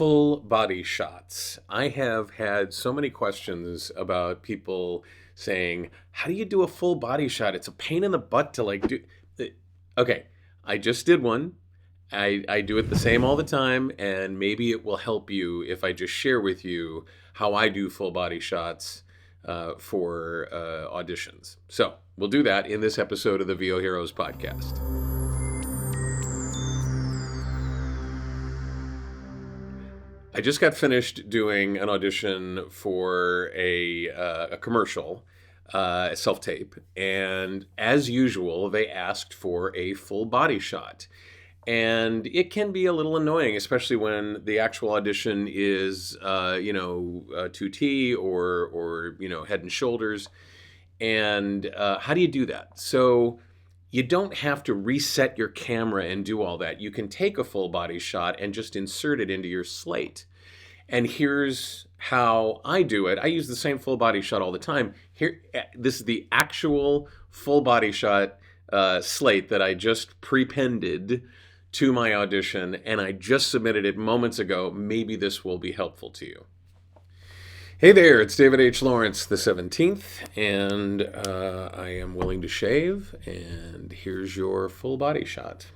full body shots. I have had so many questions about people saying, how do you do a full body shot? It's a pain in the butt to like do. Okay, I just did one. I do it the same all the time, and maybe it will help you if I just share with you how I do full body shots for auditions. So we'll do that in this episode of the VO Heroes podcast. I just got finished doing an audition for a commercial, self-tape, and as usual, they asked for a full body shot. And it can be a little annoying, especially when the actual audition is, 2T or Head and Shoulders. And how do you do that? So you don't have to reset your camera and do all that. You can take a full body shot and just insert it into your slate. And here's how I do it. I use the same full body shot all the time. Here, this is the actual full body shot slate that I just prepended to my audition, and I just submitted it moments ago. Maybe this will be helpful to you. Hey there, it's David H. Lawrence, the 17th, and I am willing to shave, and here's your full body shot.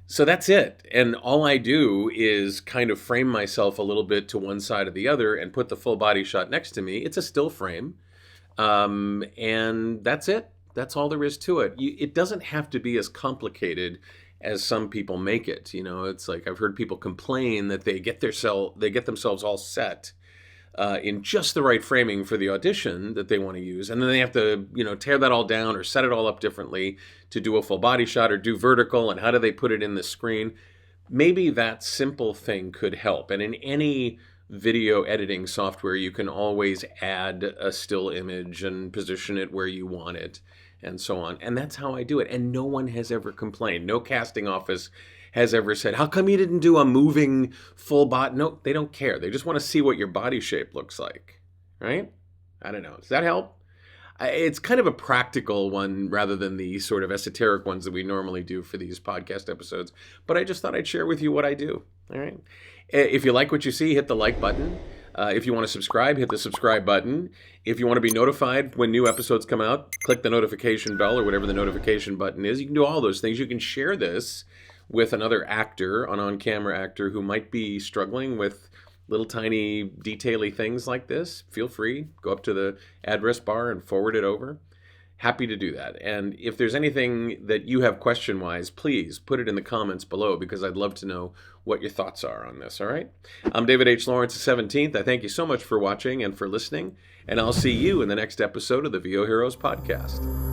So that's it, and all I do is kind of frame myself a little bit to one side or the other and put the full body shot next to me. It's a still frame, and that's it. That's all there is to it. It doesn't have to be as complicated as some people make it. You know, it's like I've heard people complain that they get themselves all set in just the right framing for the audition that they want to use, and then they have to, tear that all down or set it all up differently to do a full body shot or do vertical, and how do they put it in the screen? Maybe that simple thing could help. And in any video editing software, you can always add a still image and position it where you want it and so on. And that's how I do it. And no one has ever complained. No casting office has ever said, how come you didn't do a moving full body? No, they don't care. They just want to see what your body shape looks like, right? I don't know. Does that help? It's kind of a practical one rather than the sort of esoteric ones that we normally do for these podcast episodes. But I just thought I'd share with you what I do. All right. If you like what you see, hit the like button. If you want to subscribe, hit the subscribe button. If you want to be notified when new episodes come out, click the notification bell or whatever the notification button is. You can do all those things. You can share this with another actor, an on-camera actor who might be struggling with little tiny detaily things like this. Feel free. Go up to the address bar and forward it over. Happy to do that. And if there's anything that you have question-wise, please put it in the comments below because I'd love to know what your thoughts are on this, all right? I'm David H. Lawrence, the 17th. I thank you so much for watching and for listening, and I'll see you in the next episode of the VO Heroes podcast.